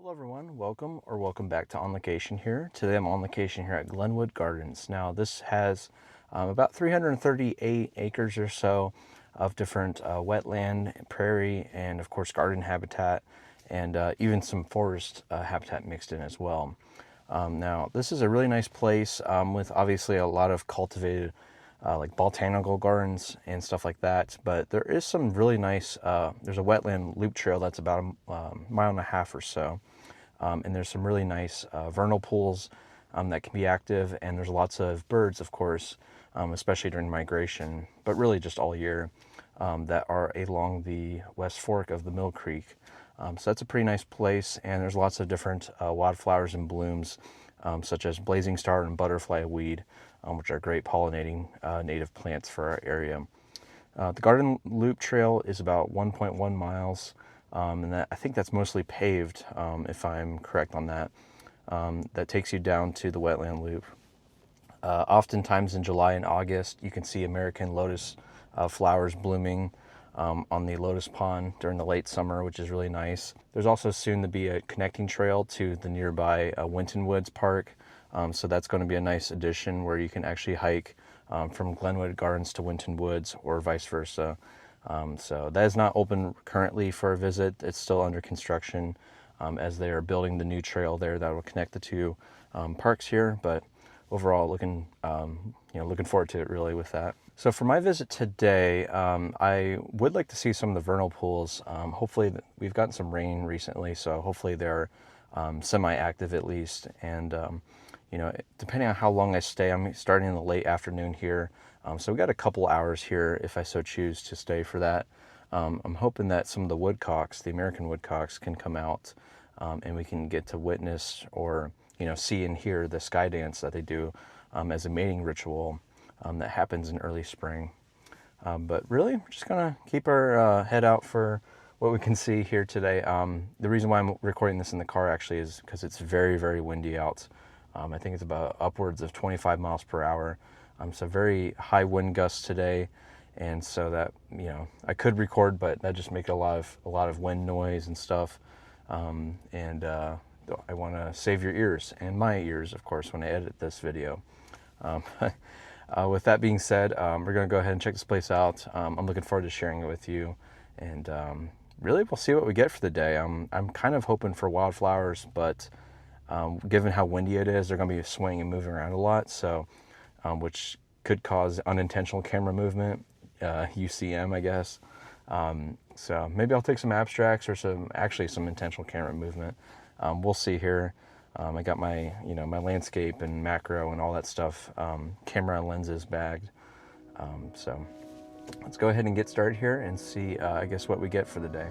Hello everyone, welcome back to On Location here. Today I'm on location here at Glenwood Gardens. Now this has about 338 acres or so of different wetland, prairie, and of course garden habitat, and even some forest habitat mixed in as well. Now this is a really nice place with obviously a lot of cultivated like botanical gardens and stuff like that, but there is some really nice, there's a wetland loop trail that's about a mile and a half or so. And there's some really nice vernal pools that can be active, and there's lots of birds, of course, especially during migration, but really just all year, that are along the west fork of the Mill Creek. So that's a pretty nice place, and there's lots of different wildflowers and blooms, such as blazing star and butterfly weed, which are great pollinating native plants for our area. The Garden Loop Trail is about 1.1 miles. And I think that's mostly paved, if I'm correct on that. That takes you down to the wetland loop. Oftentimes in July and August, you can see American lotus flowers blooming on the lotus pond during the late summer, which is really nice. There's also soon to be a connecting trail to the nearby Winton Woods Park. So that's going to be a nice addition where you can actually hike from Glenwood Gardens to Winton Woods or vice versa. So that is not open currently for a visit. It's still under construction as they are building the new trail there that will connect the two parks here. But overall, looking forward to it really with that. So for my visit today, I would like to see some of the vernal pools. Hopefully, we've gotten some rain recently, so hopefully they're semi-active at least. And depending on how long I stay, I'm starting in the late afternoon here. So we got a couple hours here if I so choose to stay for that. I'm hoping that some of the woodcocks, the American woodcocks, can come out and we can get to witness or see and hear the sky dance that they do as a mating ritual that happens in early spring. But really, we're just gonna keep our head out for what we can see here today. The reason why I'm recording this in the car actually is because it's very, very windy out. I think it's about upwards of 25 miles per hour. So very high wind gusts today, and so that I could record, but that just makes a lot of wind noise and stuff. I want to save your ears and my ears, of course, when I edit this video. With that being said, we're going to go ahead and check this place out. I'm looking forward to sharing it with you, and really we'll see what we get for the day. I'm kind of hoping for wildflowers, but given how windy it is, they're going to be swinging and moving around a lot, so which could cause unintentional camera movement, UCM, I guess. So maybe I'll take some abstracts or some intentional camera movement. We'll see here. I got my my landscape and macro and all that stuff, camera and lenses bagged. So let's go ahead and get started here and see I guess what we get for the day.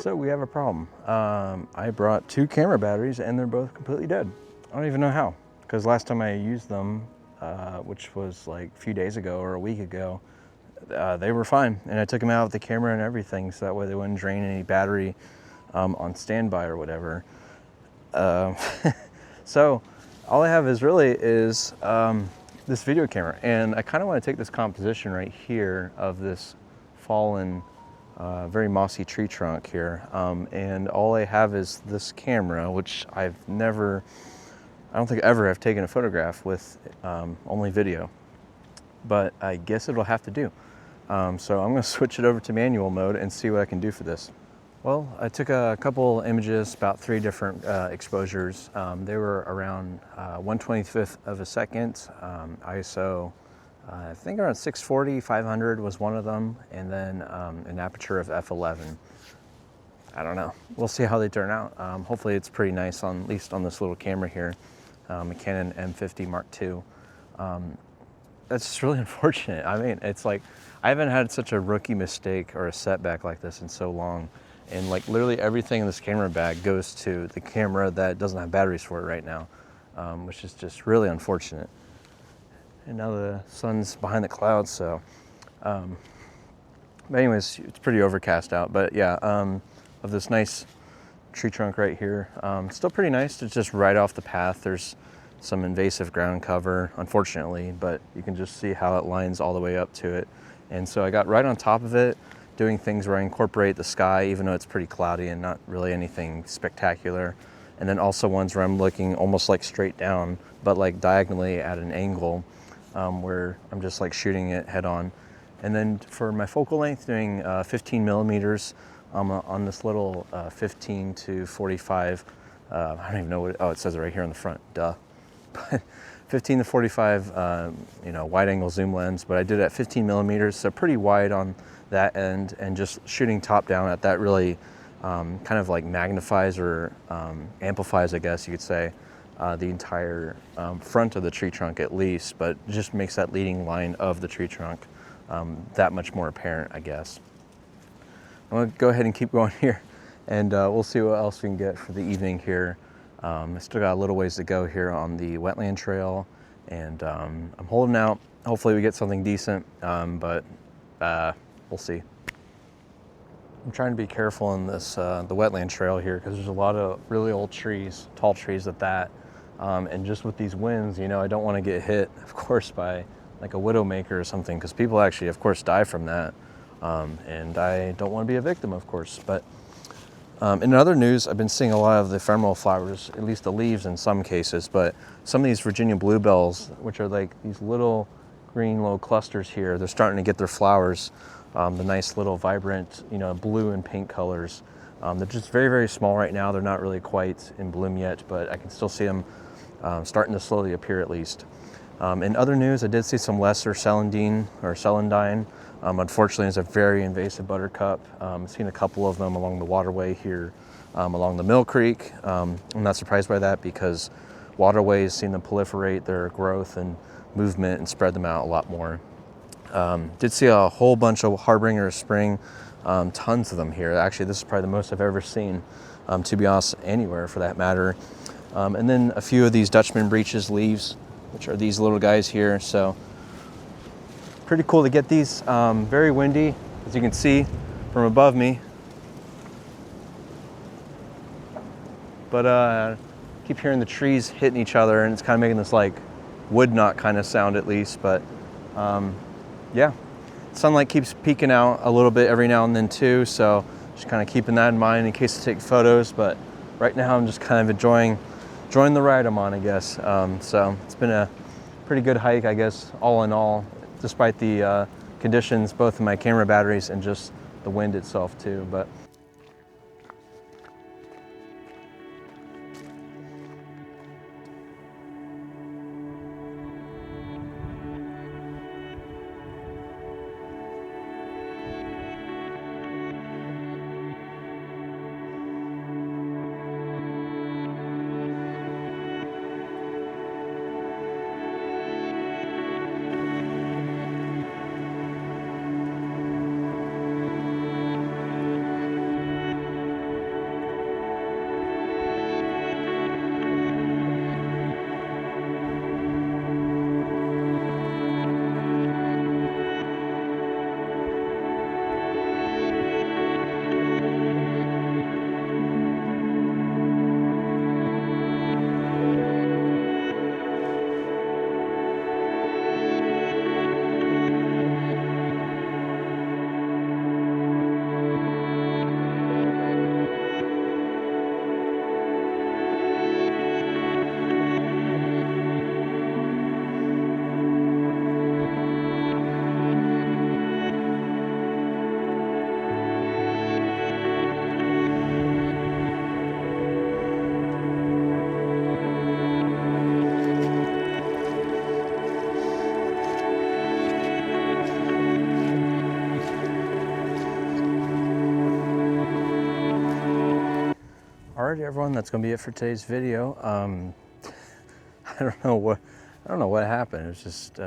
So we have a problem. I brought two camera batteries and they're both completely dead. I don't even know how, because last time I used them, which was like a few days ago or a week ago, they were fine. And I took them out with the camera and everything, so that way they wouldn't drain any battery on standby or whatever. So all I have is really is this video camera, and I kind of want to take this composition right here of this fallen, very mossy tree trunk here, and all I have is this camera, which I don't think ever have taken a photograph with, only video, but I guess it'll have to do. So I'm going to switch it over to manual mode and see what I can do for this. Well, I took a couple images, about 3 different exposures. They were around 1/25th of a second, ISO, I think around 640, 500 was one of them, and then an aperture of f11. I don't know. We'll see how they turn out. Hopefully it's pretty nice, at least on this little camera here, a Canon M50 Mark II. That's just really unfortunate. I mean, it's like, I haven't had such a rookie mistake or a setback like this in so long. And like literally everything in this camera bag goes to the camera that doesn't have batteries for it right now, which is just really unfortunate. And now the sun's behind the clouds, so. But anyways, it's pretty overcast out. But yeah, of this nice tree trunk right here. Still pretty nice. It's just right off the path. There's some invasive ground cover, unfortunately, but you can just see how it lines all the way up to it. And so I got right on top of it, doing things where I incorporate the sky, even though it's pretty cloudy and not really anything spectacular. And then also ones where I'm looking almost like straight down, but like diagonally at an angle, where I'm just like shooting it head on. And then for my focal length, doing 15 millimeters on this little 15 to 45, I don't even know what, oh, it says it right here on the front, duh. But 15 to 45, wide angle zoom lens, but I did it at 15 millimeters, so pretty wide on that end, and just shooting top down at that really kind of like magnifies or amplifies, I guess you could say, the entire front of the tree trunk at least, but just makes that leading line of the tree trunk that much more apparent, I guess. I'm gonna go ahead and keep going here, and we'll see what else we can get for the evening here. I still got a little ways to go here on the wetland trail, and I'm holding out. Hopefully we get something decent, but we'll see. I'm trying to be careful in this the wetland trail here, because there's a lot of really old trees, tall trees at that, and just with these winds, I don't want to get hit, of course, by like a widowmaker or something, because people actually, of course, die from that, and I don't want to be a victim, of course. But in other news, I've been seeing a lot of the ephemeral flowers, at least the leaves in some cases, but some of these Virginia bluebells, which are like these little green little clusters here, they're starting to get their flowers, the nice little vibrant, blue and pink colors. They're just very, very small right now. They're not really quite in bloom yet, but I can still see them starting to slowly appear at least. In other news, I did see some lesser celandine or celandine. Unfortunately, it's a very invasive buttercup. I've seen a couple of them along the waterway here, along the Mill Creek. I'm not surprised by that, because waterways seem to proliferate their growth and movement and spread them out a lot more. Did see a whole bunch of Harbinger Spring, tons of them here. Actually, this is probably the most I've ever seen, to be honest, anywhere for that matter. And then a few of these Dutchman breeches leaves, which are these little guys here. So pretty cool to get these. Very windy, as you can see from above me. But keep hearing the trees hitting each other, and it's kind of making this like wood knot kind of sound at least. But yeah, sunlight keeps peeking out a little bit every now and then too. So just kind of keeping that in mind in case I take photos. But right now I'm just kind of enjoying the ride I'm on, I guess. So it's been a pretty good hike, I guess, all in all, despite the conditions, both in my camera batteries and just the wind itself too. But Alright, everyone, that's going to be it for today's video. I don't know what happened. It was just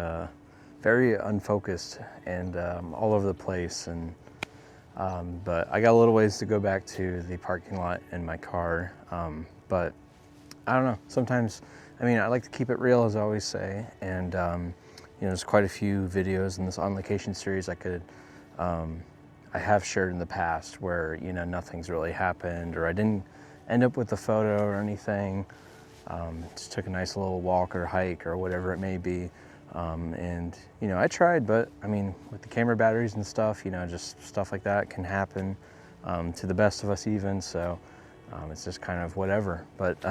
very unfocused and all over the place. And but I got a little ways to go back to the parking lot in my car. But I don't know. Sometimes, I mean, I like to keep it real, as I always say. And you know, there's quite a few videos in this on location series I have shared in the past where, you know, nothing's really happened, or I didn't end up with a photo or anything. Just took a nice little walk or hike or whatever it may be. And, you know, I tried, but I mean, with the camera batteries and stuff, you know, just stuff like that can happen to the best of us even. So it's just kind of whatever. But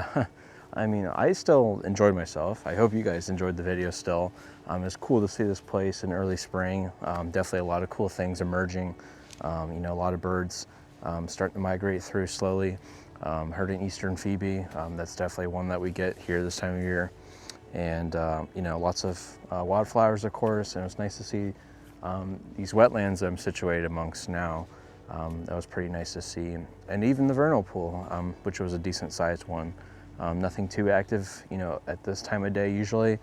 I mean, I still enjoyed myself. I hope you guys enjoyed the video still. It's cool to see this place in early spring. Definitely a lot of cool things emerging. You know, a lot of birds starting to migrate through slowly. Heard an eastern phoebe. That's definitely one that we get here this time of year. And you know, lots of wildflowers, of course. And it was nice to see these wetlands I'm situated amongst now. That was pretty nice to see. And even the vernal pool, which was a decent sized one. Nothing too active, you know, at this time of day usually.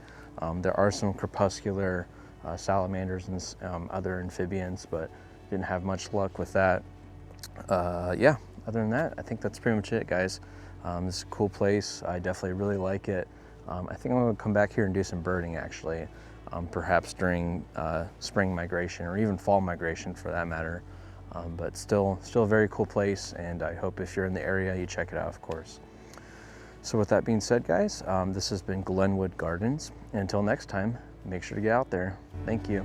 There are some crepuscular salamanders and other amphibians, but didn't have much luck with that. Yeah, other than that, I think that's pretty much it, guys. This is a cool place. I definitely really like it. I think I'm going to come back here and do some birding, actually, perhaps during spring migration or even fall migration for that matter. But still a very cool place, and I hope if you're in the area, you check it out, of course. So with that being said, guys, this has been Glenwood Gardens. And until next time, make sure to get out there. Thank you.